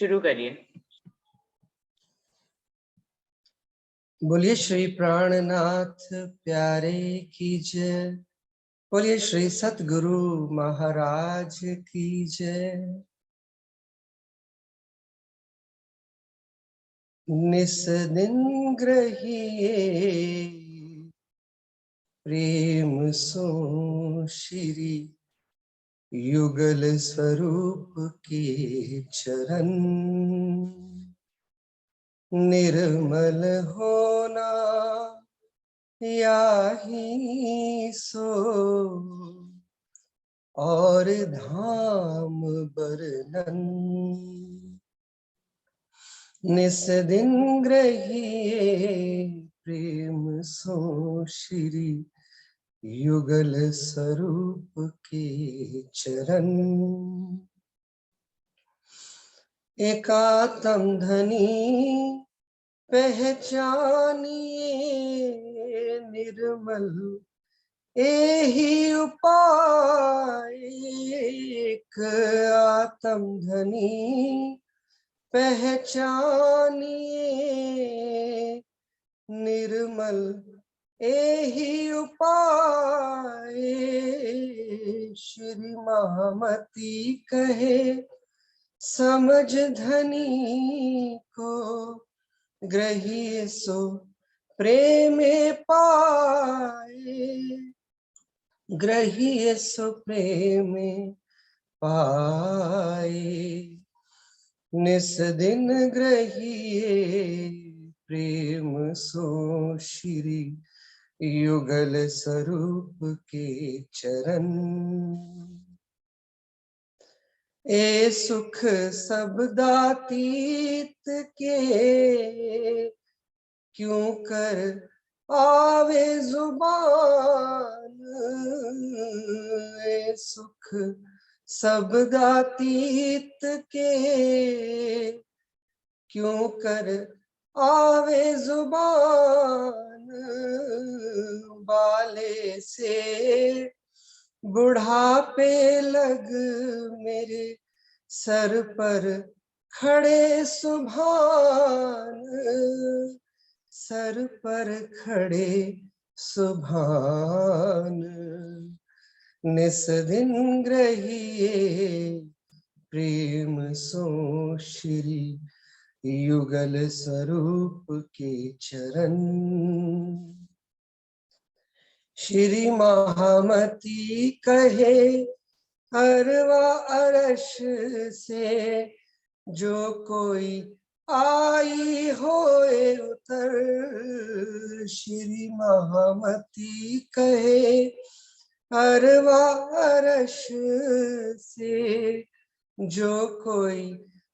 शुरू करिए। बोलिए श्री प्राणनाथ प्यारे की जय। बोलिए श्री सतगुरु महाराज की जय। निस दिन ग्रहिए प्रेम सो श्री युगल स्वरूप के चरण। निर्मल होना याही सो और धाम बरनन। निस दिन ग्रहिए प्रेम सो श्री युगल स्वरूप के चरण। एकात्म धनी पहचानिए निर्मल एहि उपाय। एक आत्म धनी पहचानिए निर्मल एहि उपाय। श्री महामती कहे समझ धनी को ग्रहिए सो प्रेमे पाए। ग्रहिए सो प्रेमे पाए। निस दिन ग्रहिए प्रेम सो श्री युगल स्वरूप के चरण। ए सुख सब दातीत के क्यों कर आवे जुबान। ए सुख सब दातीत के क्यों कर आवे जुबान। बाले से बुढ़ापे लग मेरे सर पर खड़े सुभान। सर पर खड़े सुभान। निस दिन ग्रहिए प्रेम सो श्री युगल स्वरूप के चरण। श्री महामती कहे अरवा अरश से जो कोई आई होए उतर। श्री महामती कहे अरवा अरश से जो कोई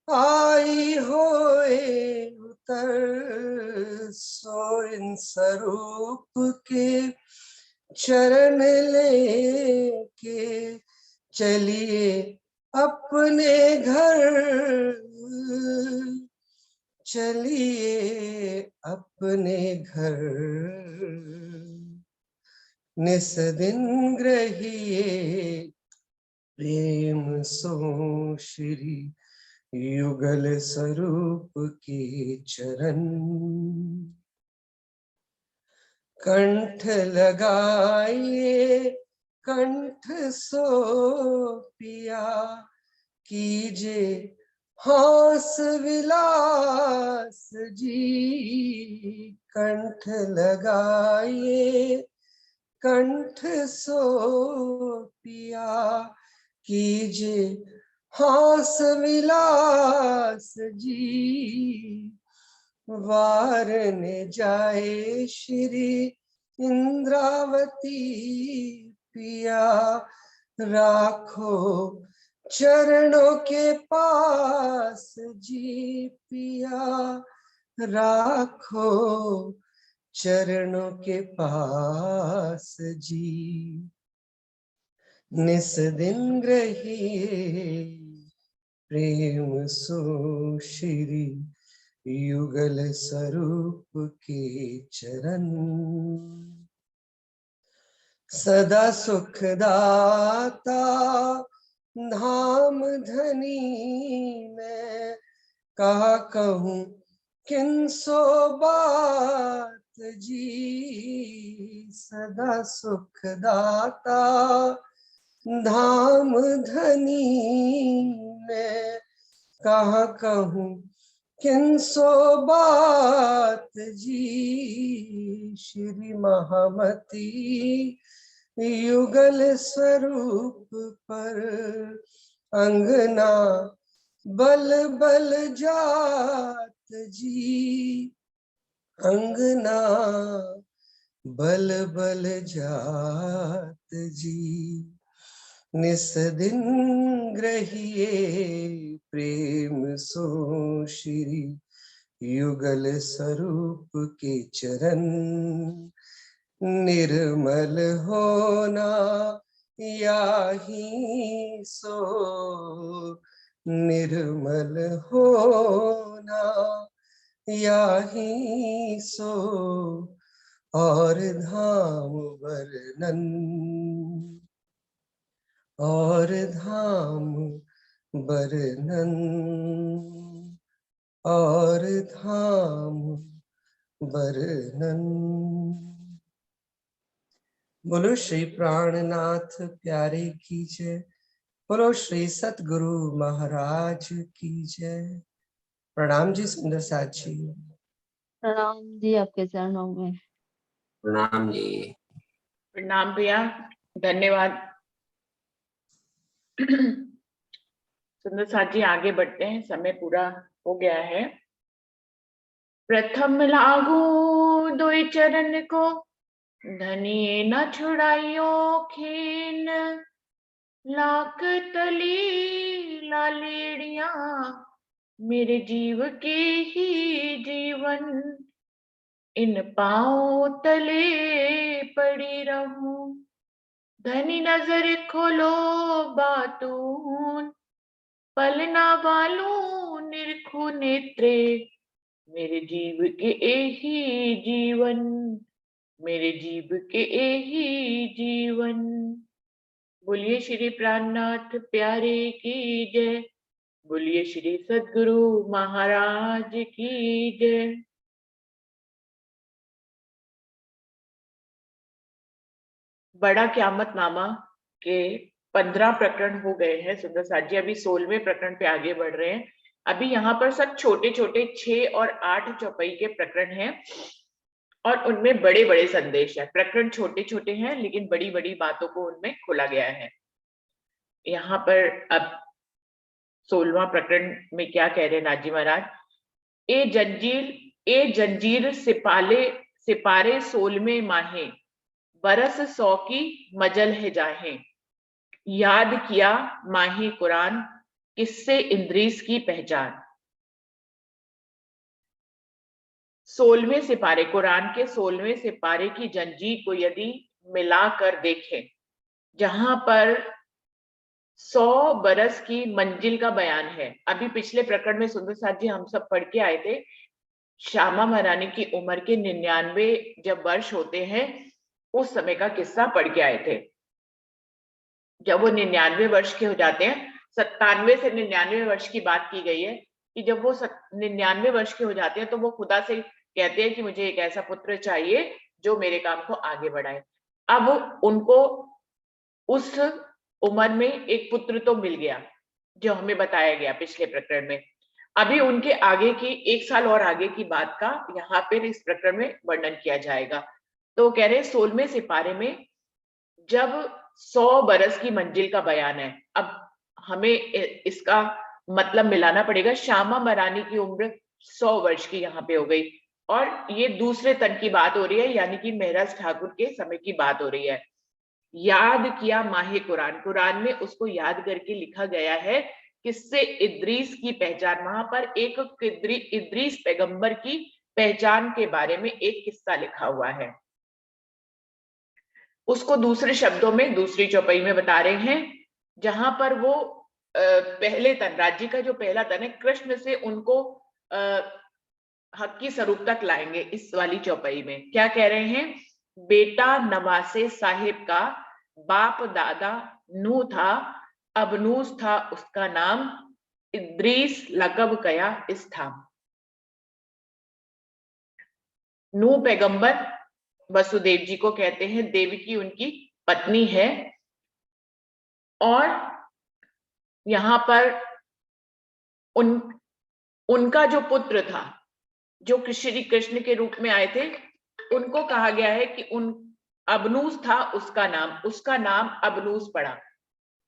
आई होए उतर। सो इन स्वरूप के चरण लेके चलिए अपने घर। चलिए अपने घर। निस दिन ग्रहिए प्रेम सो श्री युगल स्वरूप के चरण। कंठ लगाइए कंठ सो पिया कीजे हास विलास जी। कंठ लगाइए कंठ सो पिया कीजे हास विलास जी। वार ने जाए श्री इंद्रावती पिया राखो चरणों के पास जी। पिया राखो चरणों के पास जी। निस दिन ग्रहिए प्रेम सो श्री युगल स्वरूप के चरण। सदा सुखदाता धाम धनी मैं कहा कहूँ किन सो बात जी, सदा सुख दाता धाम धनी मैं, कहा कहूँ किन सो बात जी, श्री महामती युगल स्वरूप पर अंगना बल बल जात जी, अंगना बल बल जात जी, निस दिन ग्रहिए प्रेम सो श्री युगल स्वरूप के चरण, निर्मल होना याही सो, निर्मल होना याही सो, और धाम वर्णन, और धाम वर्णन, और धाम वर्णन। बोलो श्री प्राणनाथ प्यारे की जय, बोलो श्री सतगुरु महाराज की जय। प्रणाम जी सुंदर साथ जी। प्रणाम जी आपके चरणों में। प्रणाम जी। प्रणाम भैया, धन्यवाद। सुंदर साथ जी आगे बढ़ते हैं, समय पूरा हो गया है। प्रथम लागू दुई चरण को, धनिये न छुड़ाइयो खीन, लाख तली लालेड़िया मेरे जीव के ही जीवन, इन पाँव तले पड़ी रहूं, धनी नजर खोलो बातून, पलना वालू निरखु नेत्रे मेरे जीव के एही जीवन, मेरे जीव के एही जीवन। बोलिए श्री प्राणनाथ प्यारे की जय, बोलिए श्री सद्गुरु महाराज की जय। बड़ा क्यामत नामा के 15 प्रकरण हो गए हैं सुंदर साथ जी, अभी 16वें प्रकरण पे आगे बढ़ रहे हैं। अभी यहाँ पर सब छोटे छोटे 6 और 8 चौपाई के प्रकरण हैं और उनमें बड़े बड़े संदेश है। प्रकरण छोटे छोटे हैं लेकिन बड़ी बड़ी बातों को उनमें खोला गया है। यहाँ पर अब 16वां प्रकरण में क्या कह रहे हैं नाथ जी महाराज, ए जंजीर सिपारे 16वें माहे, बरस 100 की मजल है जाहे, याद किया माही कुरान, किससे इंद्रीस की पहचान। 16वें सिपारे, कुरान के 16वें सिपारे की जंजीर को यदि मिलाकर देखें, जहां पर 100 बरस की मंजिल का बयान है। अभी पिछले प्रकरण में सुंदर साथ जी हम सब पढ़ के आए थे, श्यामा महारानी की उम्र के 99 जब वर्ष होते हैं उस समय का किस्सा पढ़ के आए थे। जब वो 99 वर्ष के हो जाते हैं, 97 से 99 वर्ष की बात की गई है कि जब वो 99 वर्ष के हो जाते हैं तो वो खुदा से कहते हैं कि मुझे एक ऐसा पुत्र चाहिए जो मेरे काम को आगे बढ़ाए। अब उनको उस उम्र में एक पुत्र तो मिल गया जो हमें बताया गया पिछले प्रकरण में। अभी उनके आगे की 1 साल और आगे की बात का यहाँ पर इस प्रकरण में वर्णन किया जाएगा। तो कह रहे 16वें सिपारे में जब 100 बरस की मंजिल का बयान है। अब हमें इसका मतलब मिलाना पड़ेगा, श्यामा महारानी की उम्र 100 वर्ष की यहाँ पे हो गई और ये दूसरे तन की बात हो रही है, यानी कि महराज ठाकुर के समय की बात हो रही है। याद किया माहे कुरान, कुरान में उसको याद करके लिखा गया है, किससे इद्रीस की पहचान। वहां पर एक इद्रीस पैगंबर की पहचान के बारे में एक किस्सा लिखा हुआ है, उसको दूसरे शब्दों में दूसरी चौपाई में बता रहे हैं, जहां पर वो पहले तन, राज्य का जो पहला तन है, कृष्ण से उनको हक की स्वरूप तक लाएंगे। इस वाली चौपाई में क्या कह रहे हैं, बेटा नवासे साहिब का बाप दादा नू था, अबनूस था उसका नाम, इद्रीस लकब कया इस्थाम। नूह पैगंबर वसुदेव जी को कहते हैं, देवकी उनकी पत्नी है, और यहाँ पर उनका जो पुत्र था, जो श्री कृष्ण के रूप में आए थे, उनको कहा गया है कि अबनूस था उसका नाम अबनूस पड़ा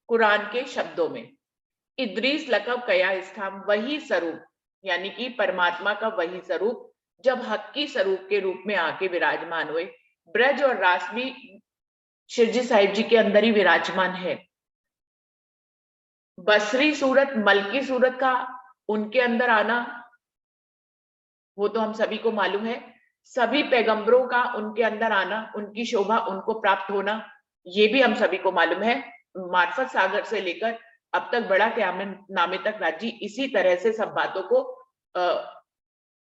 कुरान के शब्दों में। इद्रीस लकब कया इस्थाम, वही स्वरूप यानी कि परमात्मा का वही स्वरूप जब हक्की स्वरूप के रूप में आके विराजमान हुए। ब्रज और रास भी शिरजी साहिब जी के अंदर ही विराजमान है। बसरी सूरत, मलकी सूरत का उनके अंदर आना, वो तो हम सभी को मालूम है। सभी पैगंबरों का उनके अंदर आना, उनकी शोभा उनको प्राप्त होना, ये भी हम सभी को मालूम है। मार्फत सागर से लेकर अब तक बड़ा क़यामत नामे तक राजी इसी तरह से सब बातों को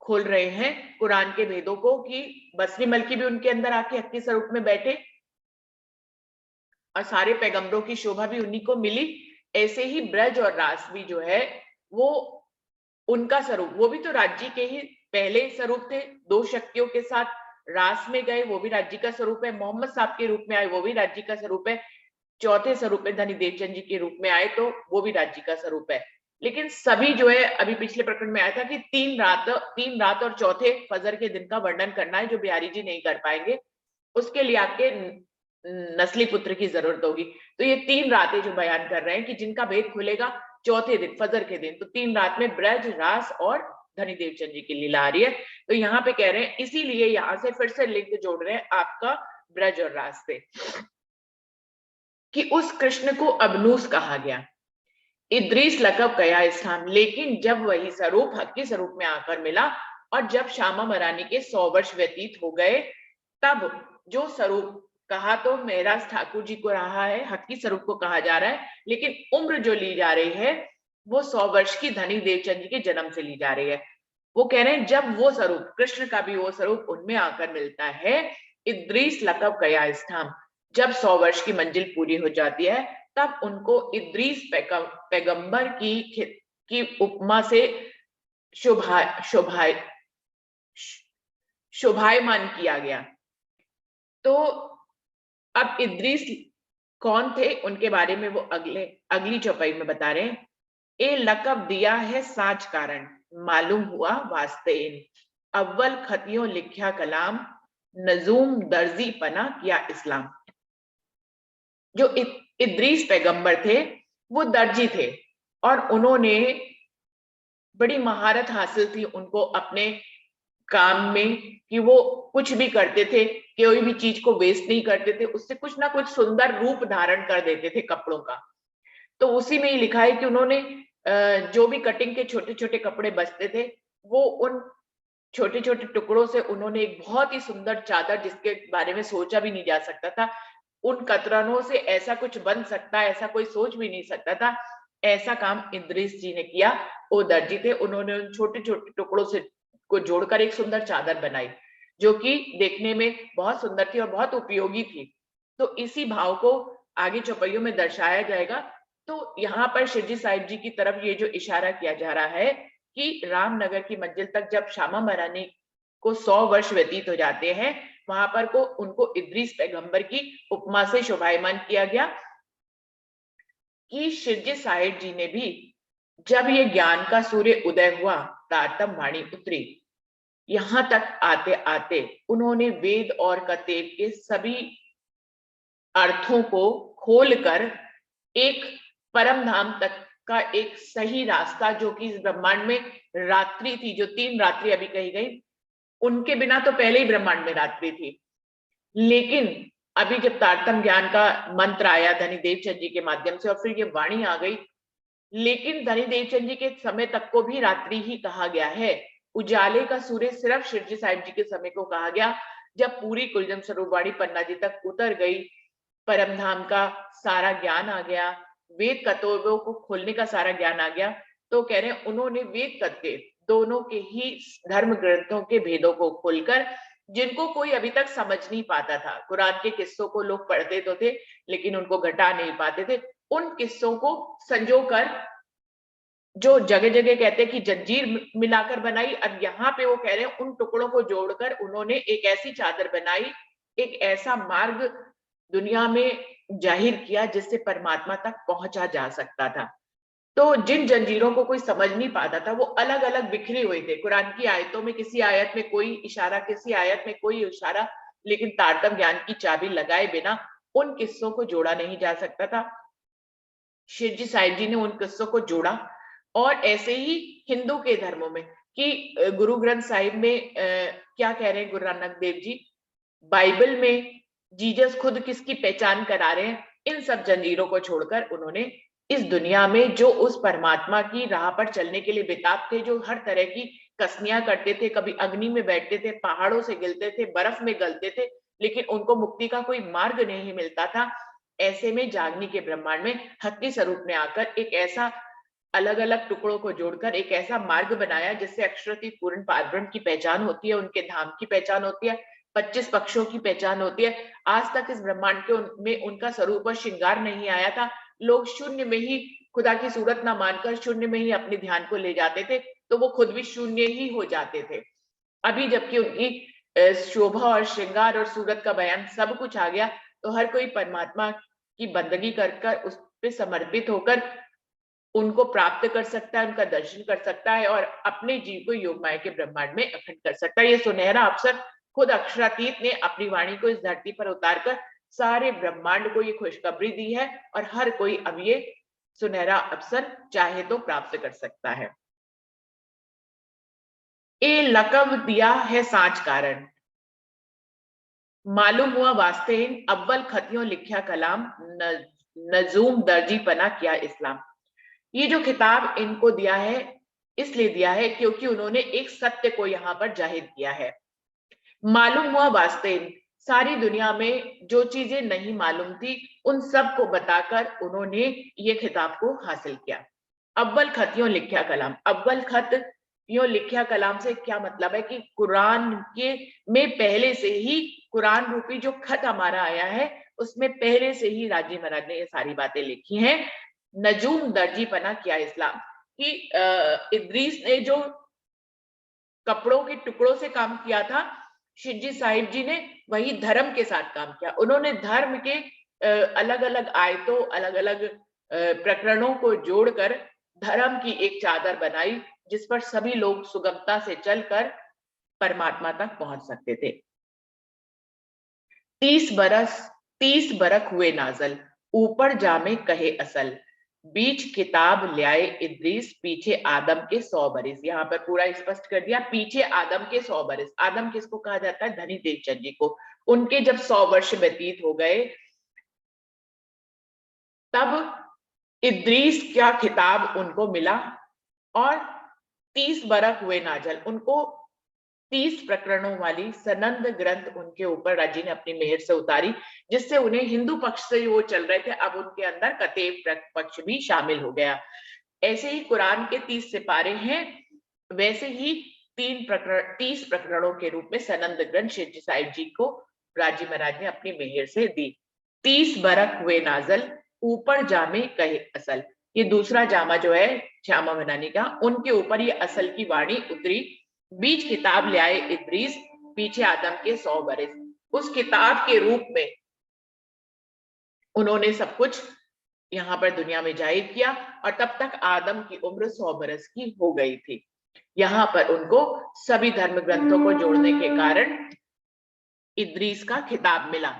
खोल रहे हैं, कुरान के भेदों को, कि बसरी मलकी भी उनके अंदर आके हक्की स्वरूप में बैठे और सारे पैगंबरों की शोभा भी उन्हीं को मिली। ऐसे ही ब्रज और रास भी जो है वो उनका स्वरूप, वो भी तो राज्य के ही पहले स्वरूप थे। दो शक्तियों के साथ रास में गए, वो भी राज्य का स्वरूप है। मोहम्मद साहब के रूप में आए, वो भी राज्य का स्वरूप है। चौथे स्वरूप में धनी देवचंद जी के रूप में आए, तो वो भी राज्य का स्वरूप है। लेकिन सभी जो है, अभी पिछले प्रकरण में आया था कि 3 रात और चौथे फजर के दिन का वर्णन करना है, जो बिहारी जी नहीं कर पाएंगे, उसके लिए आपके नस्ली पुत्र की जरूरत होगी। तो ये 3 रातें जो बयान कर रहे हैं कि जिनका भेद खुलेगा चौथे दिन, फजर के दिन। तो 3 रात में ब्रज, रास और धनी देवचंद जी की लीला आ रही है। तो यहाँ पे कह रहे हैं, इसीलिए यहाँ से फिर से लिंक जोड़ रहे हैं आपका ब्रज और रास से, कि उस कृष्ण को अबनूस कहा गया। इद्रीस लकब कया इस्लाम, लेकिन जब वही स्वरूप हक्की स्वरूप में आकर मिला और जब श्यामा मरानी के 100 वर्ष व्यतीत हो गए, तब जो स्वरूप कहा तो महराज ठाकुर जी को रहा है, हक्की स्वरूप को कहा जा रहा है, लेकिन उम्र जो ली जा रही है वो 100 वर्ष की धनी देवचंद जी के जन्म से ली जा रही है। वो कह रहे हैं जब वो स्वरूप, कृष्ण का भी वो स्वरूप उनमें आकर मिलता है, इद्रीस लकब कया इस्थाम, जब 100 वर्ष की मंजिल पूरी हो जाती है, तब उनको इद्रीस पैगंबर की उपमा से शोभायमान किया गया। तो अब इद्रीस कौन थे, उनके बारे में वो अगली चौपाई में बता रहे हैं। ए लकब दिया है साच कारण, मालूम हुआ वास्ते इन, अव्वल खतियों लिखा कलाम, नजूम दर्जी पना किया इस्लाम। जो इद्रीस पैगंबर थे वो दर्जी थे, और उन्होंने बड़ी महारत हासिल थी उनको अपने काम में, कि वो कुछ भी करते थे, कोई भी चीज को वेस्ट नहीं करते थे, उससे कुछ ना कुछ सुंदर रूप धारण कर देते थे कपड़ों का। तो उसी में ही लिखा है कि उन्होंने जो भी कटिंग के छोटे छोटे कपड़े बचते थे, वो उन छोटे छोटे टुकड़ों से उन्होंने एक बहुत ही सुंदर चादर, जिसके बारे में सोचा भी नहीं जा सकता था, उन कतरनों से ऐसा कुछ बन सकता है, ऐसा कोई सोच भी नहीं सकता था, ऐसा काम इद्रीस जी ने किया। वो दर्जी थे, उन्होंने उन छोटे छोटे टुकड़ों से को जोड़कर एक सुंदर चादर बनाई, जो कि देखने में बहुत सुंदर थी और बहुत उपयोगी थी। तो इसी भाव को आगे चौपाइयों में दर्शाया जाएगा। तो यहाँ पर शिरजी साहिब जी की तरफ ये जो इशारा किया जा रहा है कि रामनगर की मंजिल तक जब श्यामा महारानी को 100 वर्ष व्यतीत हो जाते हैं, वहां पर को उनको इद्रीस पैगंबर की उपमा से शोभायमान किया गया, कि शिरजी साहिब जी ने भी जब ये ज्ञान का सूर्य उदय हुआ, तारतम वाणी उतरी, यहां तक आते आते उन्होंने वेद और कतेब के सभी अर्थों को खोलकर एक परम धाम तक का एक सही रास्ता, जो कि इस ब्रह्मांड में रात्रि थी, जो 3 रात्रि अभी कही गई, उनके बिना तो पहले ही ब्रह्मांड में रात्रि थी, लेकिन अभी जब तारतम ज्ञान का मंत्र आया धनी देवचंद जी के माध्यम से और फिर ये वाणी आ गई, लेकिन धनी देवचंद जी के समय तक को भी रात्रि ही कहा गया है। उजाले का सूर्य सिर्फ शिरजी साहिब जी के समय को कहा गया, जब पूरी कुलजम स्वरूप वाणी पन्ना जी तक उतर गई, परम धाम का सारा ज्ञान आ गया, वेद कतोबों को खोलने का सारा ज्ञान आ गया। तो कह रहे हैं उन्होंने वेद कत्ते दोनों के ही धर्म ग्रंथों के भेदों को खोलकर, जिनको कोई अभी तक समझ नहीं पाता था, कुरान के किस्सों को लोग पढ़ते तो थे लेकिन उनको घटा नहीं पाते थे, उन किस्सों को संजोकर जो जगह जगह कहते हैं कि जंजीर मिलाकर बनाई, अब यहाँ पे वो कह रहे हैं उन टुकड़ों को जोड़कर उन्होंने एक ऐसी चादर बनाई, एक ऐसा मार्ग दुनिया में जाहिर किया जिससे परमात्मा तक पहुंचा जा सकता था। तो जिन जंजीरों को कोई समझ नहीं पाता था वो अलग अलग बिखरे हुए थे। कुरान की आयतों में किसी आयत में कोई इशारा, किसी आयत में कोई इशारा, लेकिन तारतम ज्ञान की चाबी लगाए बिना उन किस्सों को जोड़ा नहीं जा सकता था। शिरजी साहिब जी ने उन किस्सों को जोड़ा। और ऐसे ही हिंदू के धर्मों में कि गुरु ग्रंथ साहिब में क्या कह रहे हैं गुरु नानक देव जी, बाइबल में जीसस खुद किसकी पहचान करा रहे हैं, इन सब जंजीरों को छोड़कर उन्होंने इस दुनिया में जो उस परमात्मा की राह पर चलने के लिए बेताब थे, जो हर तरह की कसनियां करते थे, कभी अग्नि में बैठते थे, पहाड़ों से गिरते थे, बर्फ में गलते थे, लेकिन उनको मुक्ति का कोई मार्ग नहीं मिलता था। ऐसे में जागनी के ब्रह्मांड में हक के स्वरूप में आकर एक ऐसा अलग अलग टुकड़ों को जोड़कर एक ऐसा मार्ग बनाया जिससे अक्षरातीत पूर्ण पारब्रह्म की पहचान होती है, उनके धाम की पहचान होती है, 25 पक्षों की पहचान होती है। आज तक इस ब्रह्मांड के में उनका स्वरूप और श्रृंगार नहीं आया था। लोग शून्य में ही खुदा की सूरत ना मानकर शून्य में ही अपने ध्यान को ले जाते थे, तो वो खुद भी शून्य ही हो जाते थे। अभी जबकि उनकी शोभा और श्रृंगार और सूरत का बयान सब कुछ आ गया, तो हर कोई परमात्मा की बंदगी कर उस पे समर्पित होकर उनको प्राप्त कर सकता है, उनका दर्शन कर सकता है और अपने जीव को योग माया के ब्रह्मांड में अखंड कर सकता है। ये सुनहरा अवसर खुद अक्षरातीत ने अपनी वाणी को इस धरती पर उतारकर सारे ब्रह्मांड को ये खुशखबरी दी है और हर कोई अब ये सुनहरा अवसर चाहे तो प्राप्त कर सकता है। ए लकब दिया है सांच कारण, मालूम हुआ वास्ते अव्वल खतियों लिखा कलाम, नजूम दर्जी पना किया इस्लाम। ये जो खिताब इनको दिया है इसलिए दिया है क्योंकि उन्होंने एक सत्य को यहाँ पर जाहिर किया है। मालूम हुआ वास्ते, सारी दुनिया में जो चीजें नहीं मालूम थी उन सब को बताकर उन्होंने ये खिताब को हासिल किया। अव्वल खतियों लिखा कलाम, अव्वल खत यूं लिखा कलाम से क्या मतलब है कि कुरान के में पहले से ही कुरान रूपी जो खत हमारा आया है उसमें पहले से ही राजी महाराज ने ये सारी बातें लिखी हैं। नजूम दर्जी पना किया इस्लाम कि इद्रीस ने जो कपड़ों के टुकड़ों से काम किया था, शिरजी साहिब जी ने वही धर्म के साथ काम किया। उन्होंने धर्म के अलग अलग आयतों, अलग अलग प्रकरणों को जोड़कर धर्म की एक चादर बनाई जिस पर सभी लोग सुगमता से चलकर परमात्मा तक पहुंच सकते थे। 30 बरख हुए नाजल, ऊपर जामे कहे असल, बीच किताब ल्याए इद्रीस, पीछे आदम के 100 बरिस। यहाँ पर पूरा स्पष्ट कर दिया, पीछे आदम के 100 बरिस। आदम किसको कहा जाता है? धनी देवचंद जी को। उनके जब 100 वर्ष व्यतीत हो गए तब इद्रीस का खिताब उनको मिला और 30 बरख हुए नाजल, उनको 30 प्रकरणों वाली सनंद ग्रंथ उनके ऊपर राजी ने अपनी मेहर से उतारी, जिससे उन्हें हिंदू पक्ष से वो चल रहे थे अब उनके अंदर कतेब पक्ष भी शामिल हो गया। ऐसे ही कुरान के 30 सिपारे हैं, वैसे ही 30 प्रकरणों के रूप में सनंद ग्रंथ शिरजी साहिब जी को राजी महाराज ने अपनी मेहर से दी। 30 बरख हुए नाजल, ऊपर जामे कहे असल, ये दूसरा जामा जो है श्यामा भनानी का, उनके ऊपर ये असल की वाणी उतरी। बीच किताब ले आए इद्रीस, पीछे आदम के 100 बरस। उस किताब के रूप में उन्होंने सब कुछ यहाँ पर दुनिया में जाहिर किया और तब तक आदम की उम्र 100 बरस की हो गई थी। यहाँ पर उनको सभी धर्म ग्रंथों को जोड़ने के कारण इद्रीस का खिताब मिला।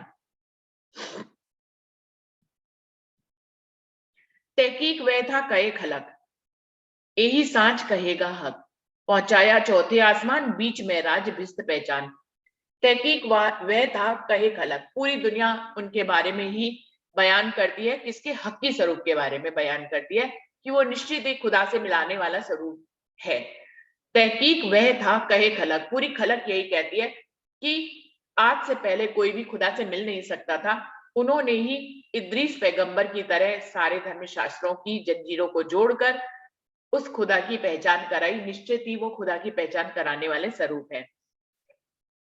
तहकीक वह था कहे खलक, यही सांच कहेगा हक, पहुंचाया चौथे आसमान, बीच में राज भिस्त पहचान। तहकीक वह था कहे खलक, पूरी दुनिया उनके बारे में ही बयान करती है, किसके? हक की स्वरूप के बारे में बयान करती है कि वो निश्चित एक खुदा से मिलाने वाला स्वरूप है। तहकीक वह था कहे खलक, पूरी खलक यही कहती है कि आज से पहले कोई भी खुदा से मिल नहीं सकता था। उन्होंने ही इद्रीस पैगंबर की तरह सारे धर्म शास्त्रों की जंजीरों को जोड़कर उस खुदा की पहचान कराई। निश्चित ही वो खुदा की पहचान कराने वाले स्वरूप है।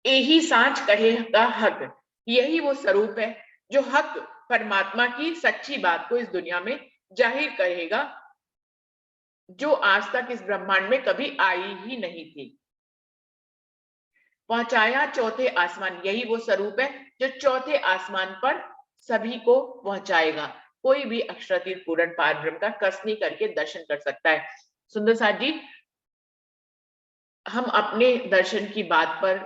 यही सांच कहेगा हक, यही वो स्वरूप है जो हक परमात्मा की सच्ची बात को इस दुनिया में जाहिर करेगा जो आज तक इस ब्रह्मांड में कभी आई ही नहीं थी। पहुंचाया चौथे आसमान, यही वो स्वरूप है जो चौथे आसमान पर सभी को पहुंचाएगा। कोई भी अक्षरातीत पूर्ण पार ब्रह्म का कसनी करके दर्शन कर सकता है। सुंदर साथ जी, हम अपने दर्शन की बात पर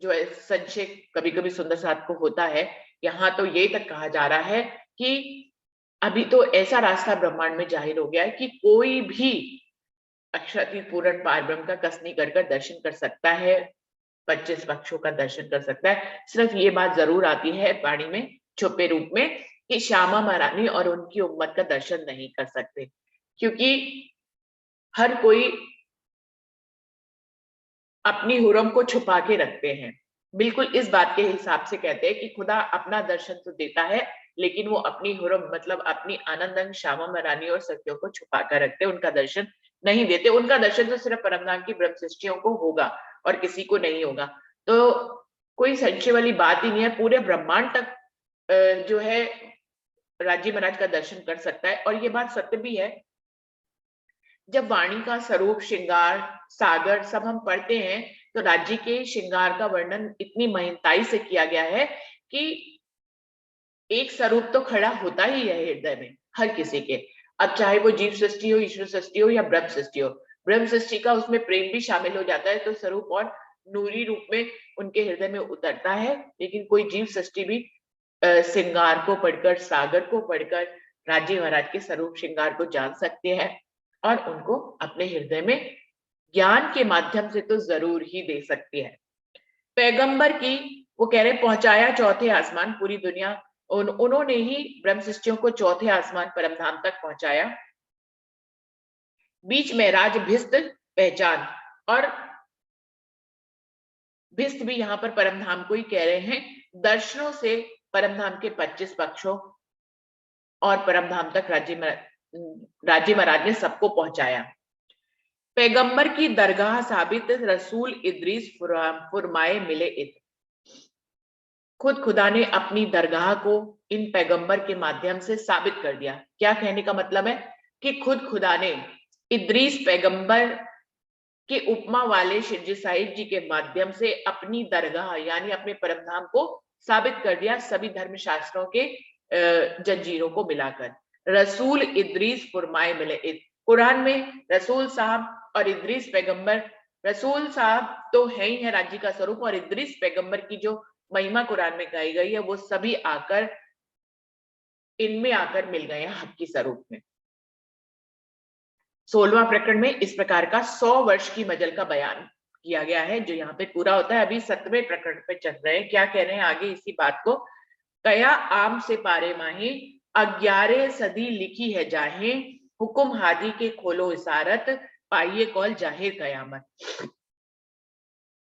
जो है संशय कभी कभी सुंदर साथ को होता है। यहाँ तो ये तक कहा जा रहा है कि अभी तो ऐसा रास्ता ब्रह्मांड में जाहिर हो गया है कि कोई भी अक्षरातीत पूर्ण पार ब्रह्म का कसनी कर दर्शन कर सकता है, 25 पक्षों का दर्शन कर सकता है। सिर्फ ये बात जरूर आती है वाणी में छुपे रूप में कि श्यामा महारानी और उनकी उम्मत का दर्शन नहीं कर सकते, क्योंकि हर कोई अपनी हुरम को छुपा के रखते हैं। बिल्कुल इस बात के हिसाब से कहते हैं कि खुदा अपना दर्शन तो देता है, लेकिन वो अपनी हुरम मतलब अपनी आनंद अंग श्यामा महारानी और सखियों को छुपा कर रखते, उनका दर्शन नहीं देते। उनका दर्शन तो सिर्फ परमधाम की ब्रह्म सृष्टियों को होगा और किसी को नहीं होगा। तो कोई संशय वाली बात ही नहीं है। पूरे ब्रह्मांड तक जो है राजी महाराज का दर्शन कर सकता है। और ये बात सत्य भी है। जब वाणी का स्वरूप, श्रृंगार, सागर सब हम पढ़ते हैं तो राज्य के श्रृंगार का वर्णन इतनी महंताई से किया गया है कि एक स्वरूप तो खड़ा होता ही है हृदय में हर किसी के। अब चाहे वो जीव सृष्टि हो, ईश्वर सृष्टि हो या ब्रह्म सृष्टि हो, ब्रह्म सृष्टि का उसमें प्रेम भी शामिल हो जाता है तो स्वरूप और नूरी रूप में उनके हृदय में उतरता है। लेकिन कोई जीव सृष्टि भी श्रृंगार को पढ़कर, सागर को पढ़कर राज्य महाराज के स्वरूप श्रृंगार को जान सकते हैं और उनको अपने हृदय में ज्ञान के माध्यम से तो जरूर ही दे सकती है। पैगंबर की वो कह रहे पहुंचाया चौथे आसमान, पूरी दुनिया उन्होंने ही ब्रह्म सृष्टियों को चौथे आसमान परमधाम तक पहुंचाया। बीच में राज भिस्त पहचान, और भिस्त भी यहाँ पर परमधाम को ही कह रहे हैं। दर्शनों से परमधाम के 25 पक्षों और परमधाम तक राज्य महाराज ने सबको पहुंचाया। पैगंबर की दरगाह साबित रसूल इद्रीस फुरमाए मिले इत। खुद खुदा ने अपनी दरगाह को इन पैगंबर के माध्यम से साबित कर दिया। क्या कहने का मतलब है कि खुद खुदा ने इद्रीस पैगंबर के उपमा वाले शिरजी साहिब जी के माध्यम से अपनी दरगाह यानी अपने परमधाम को साबित कर दिया, सभी धर्म शास्त्रों के जंजीरों को मिलाकर। रसूल इद्रीस फुरमाए मिले इत। कुरान में रसूल साहब और इद्रीस पैगंबर, रसूल साहब तो है ही है राज्य का स्वरूप, और इद्रीस पैगंबर की जो महिमा कुरान में गाई गई है वो सभी आकर इनमें आकर मिल गए हैं हक की स्वरूप में। 16वां प्रकरण में इस प्रकार का 100 वर्ष की मजल का बयान किया गया है जो यहाँ पे पूरा होता है। अभी 7वें प्रकरण पे चल रहे हैं। क्या कह रहे हैं आगे इसी बात को, कया आम से पारे माही 11 सदी लिखी है जाहे, हुकुम हादी के खोलो इसारत, पाइये कौल जाहिर कयामत।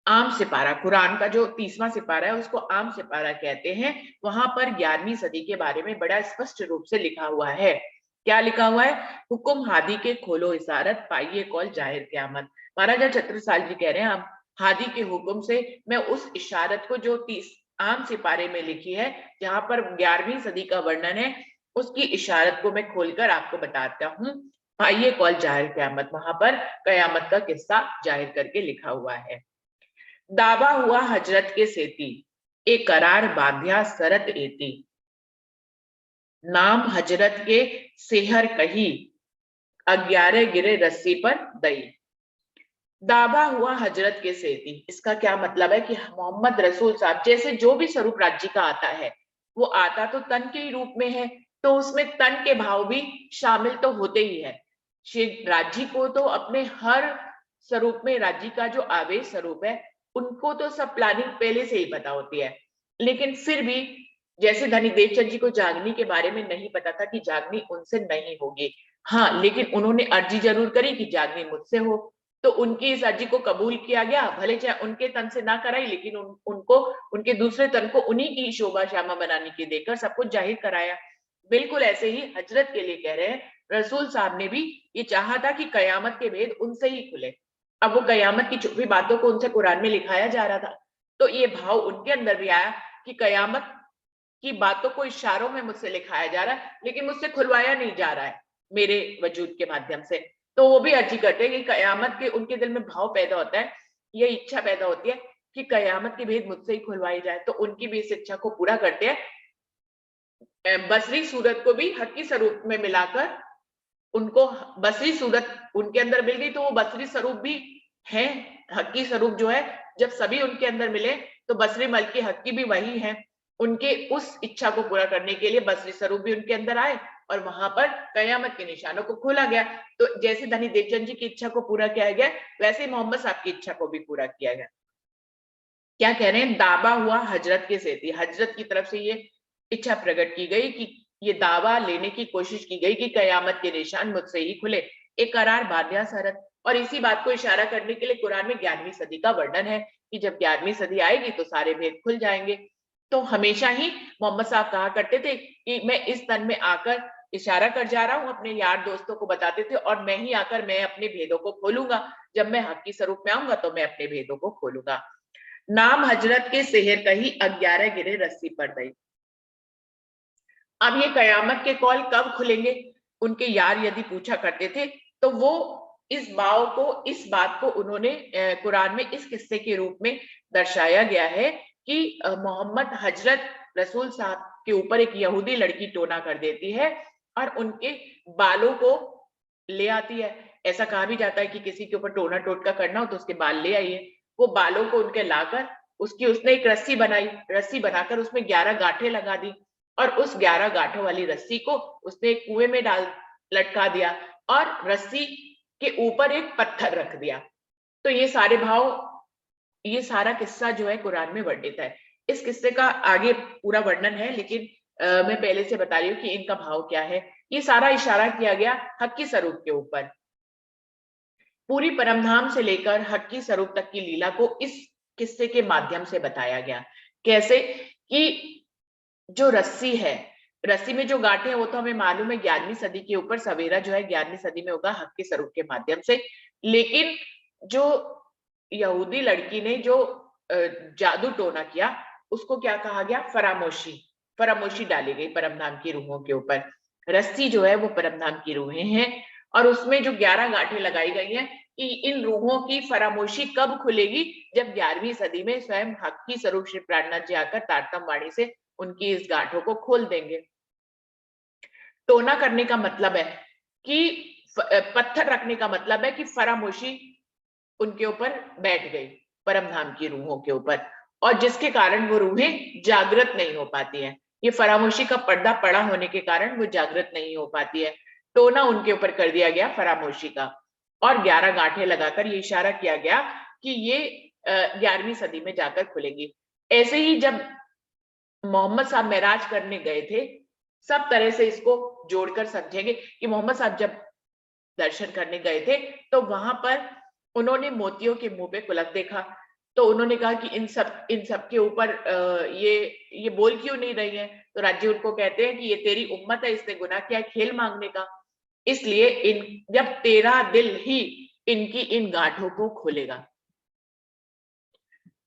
आम सिपारा, कुरान का जो 30वां सिपारा है उसको आम सिपारा कहते हैं। वहां पर 11वीं सदी के बारे में बड़ा स्पष्ट रूप से लिखा हुआ है। क्या लिखा हुआ है, हुकुम हादी के खोलो इसारत, पाइये कौल जाहिर क़यामत। महाराजा छत्रसाल जी कह रहे हैं हम हादी के हुक्म से मैं उस इशारत को जो 30 आम सिपारे में लिखी है जहां पर 11वीं सदी का वर्णन है, उसकी इशारत को मैं खोलकर आपको बताता हूँ। पाइये कौल जाहिर क़यामत, वहां पर कयामत का किस्सा जाहिर करके लिखा हुआ है। दावा हुआ हजरत के सेती, एक करार बांध्या सरत एती, नाम हजरत के सेहर कही, 11 गिरे रस्सी पर दई। दावा हुआ हजरत के सेती, इसका क्या मतलब है कि मोहम्मद रसूल साहब जैसे जो भी स्वरूप राज्य का आता है वो आता तो तन के रूप में है, तो उसमें तन के भाव भी शामिल तो होते ही है। राज्य को तो अपने हर स्वरूप में राज्य का जो आवेश स्वरूप है उनको तो सब प्लानिंग पहले से ही पता होती है। लेकिन फिर भी जैसे धनी देवचंद जी को जागनी के बारे में नहीं पता था कि जागनी उनसे नहीं होगी, हाँ, लेकिन उन्होंने अर्जी जरूर करी कि जागनी मुझसे हो, तो उनकी इस अर्जी को कबूल किया गया। भले चाहे उनके तन से ना कराई, लेकिन उनको उनके दूसरे तन को उन्हीं की शोभा श्यामा बनाने की देकर सब कुछ जाहिर कराया। बिल्कुल ऐसे ही हजरत के लिए कह रहे हैं, रसूल साहब ने भी ये चाहा था कि कयामत के भेद उनसे ही खुले। अब वो कयामत की छुपी बातों को उनसे कुरान में लिखाया जा रहा था, तो ये भाव उनके अंदर भी आया कि कयामत की बातों को इशारों में मुझसे लिखाया जा रहा है, लेकिन मुझसे खुलवाया नहीं जा रहा है। मेरे वजूद के माध्यम से। तो वो भी अर्जी करते हैं कि कयामत के उनके दिल में भाव पैदा होता है, ये इच्छा पैदा होती है कि कयामत की भेद मुझसे ही खुलवाई जाए, तो उनकी भी इस इच्छा को पूरा करते हैं। बसरी सूरत को भी हकी स्वरूप में मिलाकर उनको बसरी सूरत उनके अंदर मिल गई, तो वो बसरी स्वरूप भी है। हकी स्वरूप जो है जब सभी उनके अंदर मिले तो बसरी मल की हकी भी वही है। उनके उस इच्छा को पूरा करने के लिए बसरी स्वरूप भी उनके अंदर आए और वहां पर कयामत के निशानों को खोला गया। तो जैसे धनी देवचंद जी की इच्छा को पूरा किया गया, वैसे ही मोहम्मद साहब की इच्छा को भी पूरा किया गया। क्या कह रहे हैं, दावा हुआ हजरत के सेती, हजरत की तरफ से ये इच्छा प्रकट की गई कि ये दावा लेने की कोशिश की गई कि कयामत के निशान मुझसे ही खुले, एक करार बाध्या सरत। और इसी बात को इशारा करने के लिए कुरान में 11वीं सदी का वर्णन है कि जब 11वीं सदी आएगी तो सारे भेद खुल जाएंगे। तो हमेशा ही मोहम्मद साहब कहा करते थे कि मैं इस तन में आकर इशारा कर जा रहा हूं, अपने यार दोस्तों को बताते थे, और मैं ही आकर मैं अपने भेदों को खोलूंगा। जब मैं हक की स्वरूप में आऊंगा तो मैं अपने भेदों को खोलूंगा। नाम हजरत के सेहर कही 11 गिरे रस्सी पर दई। अब ये कयामत के कौल कब खुलेंगे, उनके यार यदि पूछा करते थे तो वो इस बात को उन्होंने कुरान में इस किस्से के रूप में दर्शाया गया है कि मोहम्मद हजरत रसूल साहब के ऊपर एक यहूदी लड़की टोना कर देती है और उनके बालों को ले आती है। ऐसा कहा भी जाता है कि किसी के ऊपर टोना टोटका करना हो तो उसके बाल ले आइए। वो बालों को उनके लाकर उसने एक रस्सी बनाई, रस्सी बनाकर उसमें 11 गांठें लगा दी और उस 11 गांठों वाली रस्सी को उसने एक कुएं में लटका दिया और रस्सी के ऊपर एक पत्थर रख दिया। तो ये सारा किस्सा जो है कुरान में वर्णित है। इस किस्से का आगे पूरा वर्णन है, लेकिन मैं पहले से बता रही हूँ कि इनका भाव क्या है। ये सारा इशारा किया गया हक्की स्वरूप के ऊपर। पूरी परमधाम से लेकर हक्की स्वरूप तक की लीला को इस किस्से के माध्यम से बताया गया। कैसे कि जो रस्सी है, रस्सी में जो गांठें हैं वो तो हमें मालूम है 11वीं सदी के ऊपर सवेरा जो है 11वीं सदी में होगा हक्की स्वरूप के माध्यम से। लेकिन जो यहूदी लड़की ने जो जादू टोना किया उसको क्या कहा गया, फरामोशी डाली गई परमधाम की रूहों के ऊपर। रस्सी जो है वो परमधाम की रूहें हैं और उसमें जो 11 गांठें लगाई गई हैं कि इन रूहों की फरामोशी कब खुलेगी, जब 11वीं सदी में स्वयं हक्की स्वरूप श्री प्राणनाथ जी आकर तारतम वाणी से उनकी इस गांठों को खोल देंगे। टोना करने का मतलब है कि पत्थर रखने का मतलब है कि फरामोशी उनके ऊपर बैठ गई परमधाम की रूहों के ऊपर, और जिसके कारण वो रूहें जागृत नहीं हो पाती हैं। ये फरामोशी का पर्दा पड़ा होने के कारण वो जागृत नहीं हो पाती है। टोना उनके ऊपर कर दिया गया फरामोशी का और 11 गांठें लगाकर ये इशारा किया गया कि ये 11वीं सदी में जाकर खुलेंगी। ऐसे ही जब मोहम्मद साहब मेराज करने गए थे, सब तरह से इसको जोड़कर समझेंगे कि मोहम्मद साहब जब दर्शन करने गए थे तो वहां पर उन्होंने मोतियों के मुंह पे कुलक देखा। तो उन्होंने कहा कि इन सब के ऊपर ये बोल क्यों नहीं रही है। तो राज्य उनको कहते हैं कि ये तेरी उम्मत है, इसने गुनाह किया है खेल मांगने का, इसलिए जब तेरा दिल ही इनकी इन गांठों को खोलेगा,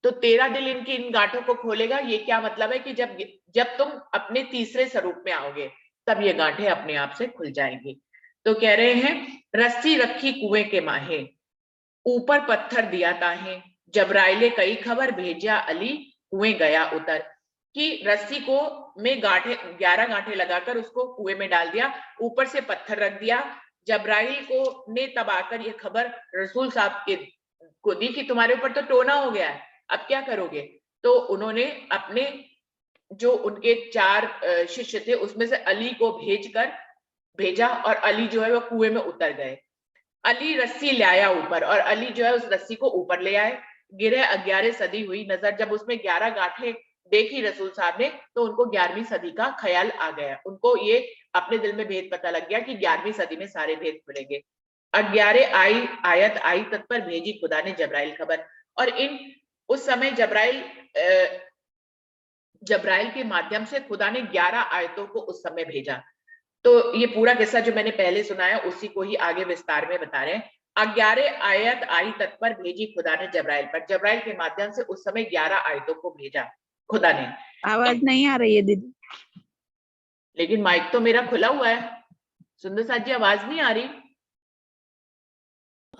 तो तेरा दिल इनकी इन गांठों को खोलेगा। ये क्या मतलब है कि जब तुम अपने तीसरे स्वरूप में आओगे तब ये गांठें अपने आप से खुल जाएंगी। तो कह रहे हैं रस्सी रखी कुएं के माहे, ऊपर पत्थर दिया ताहे, जबराइले कई खबर भेजा अली, कुएं गया उतर। कि रस्सी को में 11 गांठें लगाकर उसको कुएं में डाल दिया, ऊपर से पत्थर रख दिया। जबराइल को ने तब आकर ये खबर रसूल साहब को दी कि तुम्हारे ऊपर तो टोना हो गया है, अब क्या करोगे। तो उन्होंने अपने जो उनके 4 शिष्य थे उसमें से अली को भेजा और अली जो है वो कुएं में उतर गए। अली रस्सी ले आया ऊपर और अली जो है उस रस्सी को ऊपर ले आए। गिरे 11 सदी हुई नजर, जब उसमें 11 गांठें देखी रसूल साहब ने तो उनको 11वीं सदी का ख्याल आ गया। उनको ये अपने दिल में भेद पता लग गया कि 11वीं सदी में सारे भेद खुलेंगे। 11 आयत आई तत्पर भेजी खुदा ने जबराइल खबर। और उस समय जबराइल के माध्यम से खुदा ने 11 आयतों को उस समय भेजा। तो ये पूरा किस्सा जो मैंने पहले सुनाया उसी को ही आगे विस्तार में बता रहे हैं। 11 आयत आई तत्पर भेजी खुदा ने जबराइल पर, जबराइल के माध्यम से उस समय 11 आयतों को भेजा खुदा ने। आवाज नहीं आ रही है दीदी। लेकिन माइक तो मेरा खुला हुआ है। सुंदर साथ जी आवाज नहीं आ रही?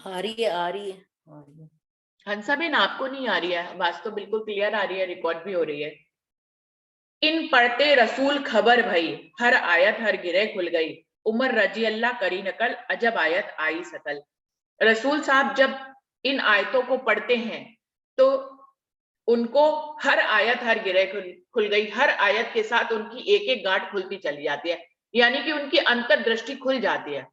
आ रही है, आ रही है, आ रही है। हंसाबेन आपको नहीं आ रही है? आवाज तो बिल्कुल क्लियर आ रही है, रिकॉर्ड भी हो रही है। इन पढ़ते रसूल खबर भई, हर आयत हर गिरे खुल गई, उमर रजी अल्लाह करी नकल, अजब आयत आई सकल। रसूल साहब जब इन आयतों को पढ़ते हैं तो उनको हर आयत हर गिरे खुल गई, हर आयत के साथ उनकी एक एक गांठ खुलती चली जाती है, यानी कि उनकी अंतर्दृष्टि खुल जाती है।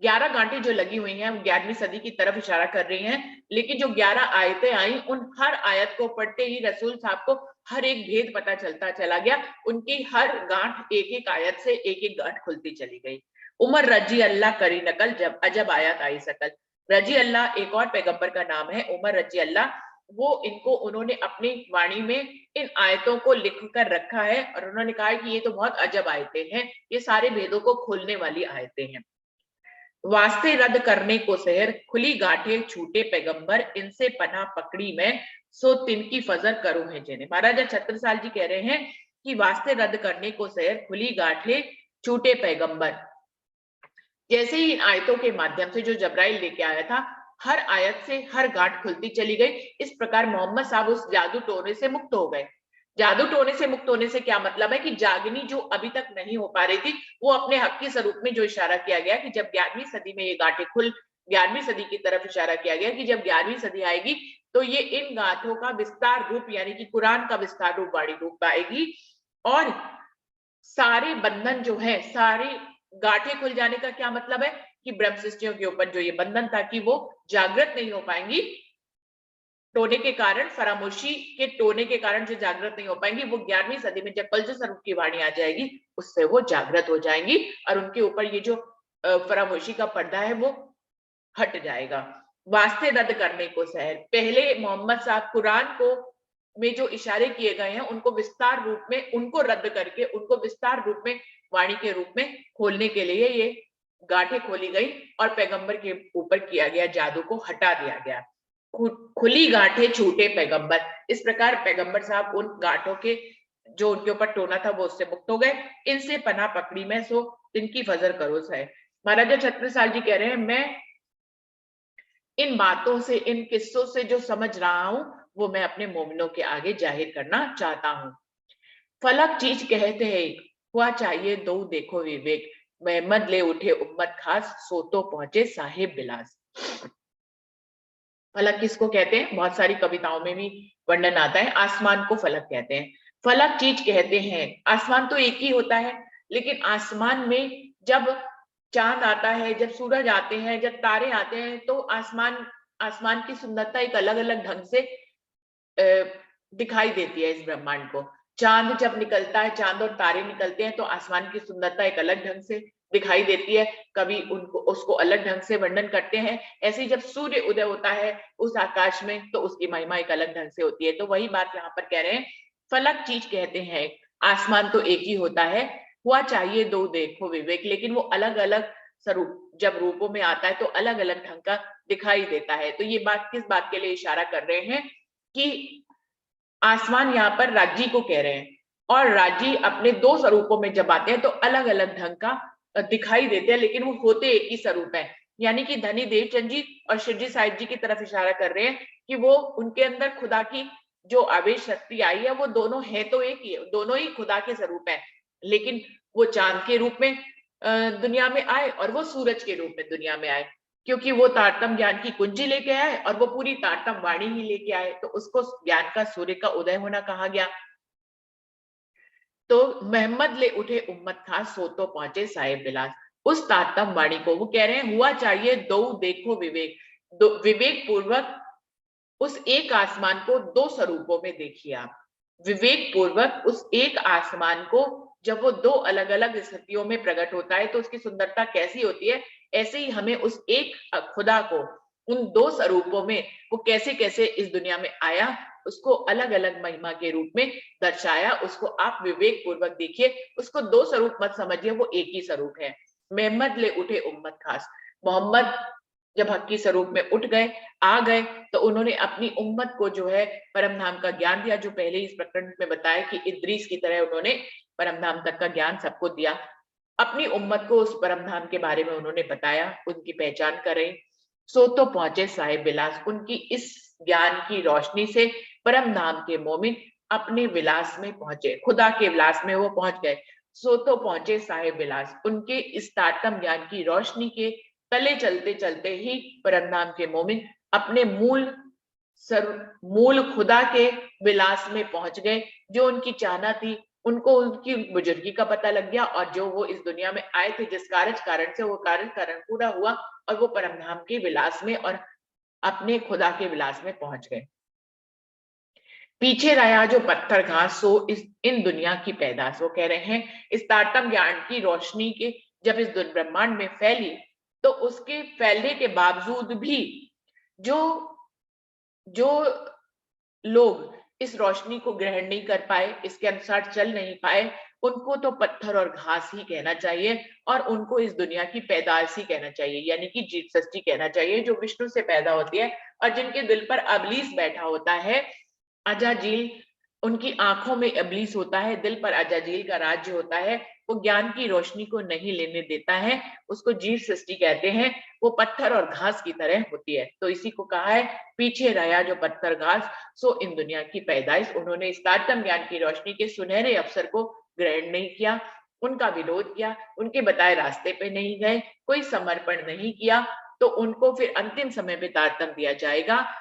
11 गांठें जो लगी हुई हैं वो 11वीं सदी की तरफ इशारा कर रही हैं, लेकिन जो 11 आयतें आई उन हर आयत को पढ़ते ही रसूल साहब को हर एक भेद पता चलता चला गया, उनकी हर गांठ एक एक आयत से एक एक गांठ खुलती चली गई। उमर रजी अल्लाह करी नकल, जब अजब आयत आई सकल। रजी अल्लाह एक और पैगंबर का नाम है, उमर रजी अल्लाह, वो इनको उन्होंने अपनी वाणी में इन आयतों को लिख कर रखा है और उन्होंने कहा है कि ये तो बहुत अजब आयतें हैं, ये सारे भेदों को खोलने वाली आयतें हैं। वास्ते रद्द करने को शहर, खुली गांठे छूटे पैगंबर, इनसे पनाह पकड़ी मैं, सो तिनकी फजर करूं है जिन्हें। महाराजा छत्रसाल जी कह रहे हैं कि वास्ते रद्द करने को शहर, खुली गांठे छूटे पैगंबर। जैसे ही इन आयतों के माध्यम से जो जबराइल लेके आया था, हर आयत से हर गांठ खुलती चली गई। इस प्रकार मोहम्मद साहब उस जादू टोने से मुक्त हो गए। जादू टोने से मुक्त होने से क्या मतलब है कि जागनी जो अभी तक नहीं हो पा रही थी, वो अपने हक के स्वरूप में जो इशारा किया गया कि जब 11वीं सदी में ये गांठें 11वीं सदी की तरफ इशारा किया गया कि जब 11वीं सदी आएगी तो ये इन गांठों का विस्तार रूप यानी कि कुरान का विस्तार रूप वाणी रूप पाएगी, और सारे बंधन जो है, सारी गांठें खुल जाने का क्या मतलब है कि ब्रह्म सृष्टियों के ऊपर जो ये बंधन था कि वो जागृत नहीं हो पाएंगी, टोने के कारण, फरामोशी के टोने के कारण जो जागृत नहीं हो पाएंगी, वो 11वीं सदी में जब कलज स्वरूप की वाणी आ जाएगी उससे वो जागृत हो जाएंगी और उनके ऊपर ये जो फरामोशी का पर्दा है वो हट जाएगा। वास्ते रद्द करने को शहर, पहले मोहम्मद साहब कुरान को में जो इशारे किए गए हैं उनको विस्तार रूप में, उनको रद्द करके उनको विस्तार रूप में वाणी के रूप में खोलने के लिए ये गांठें खोली गई और पैगंबर के ऊपर किया गया जादू को हटा दिया गया। खुली गांठें छूटे पैगंबर, इस प्रकार पैगंबर साहब उन गांठों के जो उनके ऊपर टोना था वो उससे मुक्त हो गए। इनसे पनाह पकड़ी मैं, सो इनकी फजर करो है। महाराजा छत्रसाल जी कह रहे हैं मैं इन बातों से, इन किस्सों से जो समझ रहा हूं वो मैं अपने मोमिनों के आगे जाहिर करना चाहता हूं। फलक चीज कहते हैं हुआ चाहिए दो देखो विवेक, महमद ले उठे उम्मत खास, सो तो पहुंचे साहिब बिलास। फलक किसको कहते हैं? बहुत सारी कविताओं में भी वर्णन आता है, आसमान को फलक कहते हैं। फलक चीज कहते हैं, आसमान तो एक ही होता है, लेकिन आसमान में जब चांद आता है, जब सूरज आते हैं, जब तारे आते हैं तो आसमान की सुंदरता एक अलग अलग ढंग से दिखाई देती है इस ब्रह्मांड को। चांद जब निकलता है, चांद और तारे निकलते हैं तो आसमान की सुंदरता एक अलग ढंग से दिखाई देती है, कभी उनको उसको अलग ढंग से वर्णन करते हैं। ऐसे ही जब सूर्य उदय होता है उस आकाश में तो उसकी महिमा एक अलग ढंग से होती है। तो वही बात यहाँ पर कह रहे हैं, फलक चीज कहते हैं, आसमान तो एक ही होता है, हुआ चाहिए दो देखो विवेक, लेकिन वो अलग अलग स्वरूप जब रूपों में आता है तो अलग अलग ढंग का दिखाई देता है। तो ये बात किस बात के लिए इशारा कर रहे हैं कि आसमान यहाँ पर राज्य को कह रहे हैं, और राज्य अपने दो स्वरूपों में जब आते हैं तो अलग अलग ढंग का दिखाई देते हैं, लेकिन वो होते एक ही स्वरूप है। यानी कि धनी देवचंद जी और शिवजी साहिब जी की तरफ इशारा कर रहे हैं कि वो उनके अंदर खुदा की जो आवेश शक्ति आई है वो दोनों है तो एक ही है, दोनों ही खुदा के स्वरूप है, लेकिन वो चांद के रूप में दुनिया में आए और वो सूरज के रूप में दुनिया में आए, क्योंकि वो तारतम ज्ञान की कुंजी लेके आए और वो पूरी तारतम वाणी ही लेके आए, तो उसको ज्ञान का सूर्य का उदय होना कहा गया। तो मोहम्मद ले उठे उम्मत खास, सो तो पहुंचे साहिब बिलास। उस तारतम वाणी को वो कह रहे हैं, हुआ चाहिए दो देखो विवेक, विवेक पूर्वक उस एक आसमान को दो स्वरूपों में देखिए आप। विवेक पूर्वक उस एक आसमान को जब वो दो अलग अलग स्थितियों में प्रकट होता है तो उसकी सुंदरता कैसी होती है, ऐसे ही हमें उस एक खुदा को उन दो स्वरूपों में वो कैसे कैसे इस दुनिया में आया, उसको अलग अलग महिमा के रूप में दर्शाया, उसको आप विवेक पूर्वक देखिए, उसको दो स्वरूप मत समझिए, वो एक ही स्वरूप है। मोहम्मद ले उठे उम्मत खास, मोहम्मद जब हक्की स्वरूप में उठ गए, आ गए, तो उन्होंने अपनी उम्मत को जो है परम धाम का ज्ञान दिया, जो पहले इस प्रकरण में बताया कि इद्रीस की तरह उन्होंने परम धाम तक का ज्ञान सबको दिया। अपनी उम्मत को उस परम धाम के बारे में उन्होंने बताया, उनकी पहचान कराई। सो तो पहुंचे साहिब विलास, उनकी इस ज्ञान की रोशनी से परम धाम के मोमिन अपने विलास में पहुंचे, खुदा के विलास में वो पहुंच गए। सो तो पहुंचे साहिब विलास, उनके इस तारतम ज्ञान की रोशनी के तले चलते चलते ही परम धाम के मोमिन अपने मूल खुदा के विलास में पहुंच गए। जो उनकी चाहना थी, उनको उनकी बुजुर्गी का पता लग गया, और जो वो इस दुनिया में आए थे जिस कारण से, वो कारण पूरा हुआ और वो परम धाम के विलास में और अपने खुदा के विलास में पहुंच गए। पीछे रहा जो पत्थर घास, सो इन दुनिया की पैदाश। वो कह रहे हैं इस तारतम ज्ञान की रोशनी के जब इस ब्रह्मांड में फैली, तो उसके फैलने के बावजूद भी जो लोग इस रोशनी को ग्रहण नहीं कर पाए, इसके अनुसार चल नहीं पाए, उनको तो पत्थर और घास ही कहना चाहिए, और उनको इस दुनिया की पैदाइश ही कहना चाहिए, यानी कि जीव सृष्टि कहना चाहिए, जो विष्णु से पैदा होती है और जिनके दिल पर अबलीस बैठा होता है, अजाजील। उनकी आंखों में अबलीस होता है, दिल पर अजाजील का राज्य होता है। वो ज्ञान की रोशनी को नहीं लेने देता है, उसको जीव सृष्टि कहते हैं। वो पत्थर और घास की तरह होती है। तो इसी को कहा है पीछे रहा जो पत्थर घास, सो इन दुनिया की पैदाइश। उन्होंने इस तारतम ज्ञान की रोशनी के सुनहरे अवसर को ग्रहण नहीं किया, उनका विरोध किया, उनके बताए रास्ते पे नहीं गए, कोई समर्पण नहीं किया, तो उनको फिर अंतिम समय पे तारतम दिया जाएगा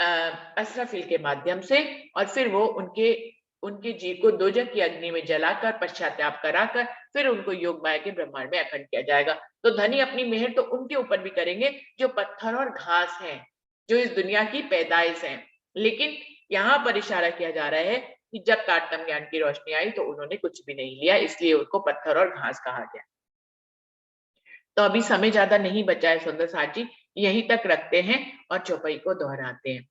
असराफिल के माध्यम से, और फिर वो उनके जीव को दोजख की अग्नि में जलाकर पश्चाताप कराकर फिर उनको योग माया के ब्रह्मांड में अखंड किया जाएगा। तो धनी अपनी मेहर तो उनके ऊपर भी करेंगे जो पत्थर और घास हैं, जो इस दुनिया की पैदाइश हैं। लेकिन यहाँ पर इशारा किया जा रहा है कि जब तारतम ज्ञान की रोशनी आई तो उन्होंने कुछ भी नहीं लिया, इसलिए उनको पत्थर और घास कहा गया। तो अभी समय ज्यादा नहीं बचा है सुंदर साथ जी, यहीं तक रखते हैं और चौपाई को दोहराते हैं।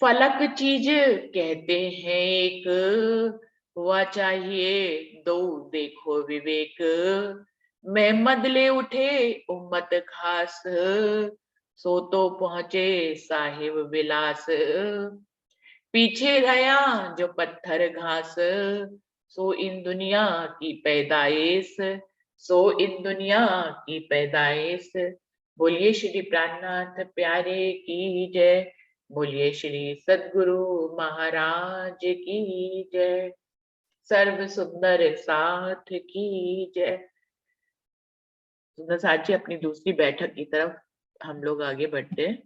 फलक चीज कहते हैं एक, हुआ चाहिए दो देखो विवेक। मैं मदले उठे उम्मत खास, सो तो पहुंचे साहिब विलास। पीछे रहा जो पत्थर घास, सो इन दुनिया की पैदाइश, सो इन दुनिया की पैदाइश। बोलिए श्री प्राणनाथ प्यारे की जय, बोलिए श्री सद्गुरु महाराज की जय, सर्व सुंदर साथ की जय। सुंदर साथ जी अपनी दूसरी बैठक की तरफ हम लोग आगे बढ़ते हैं।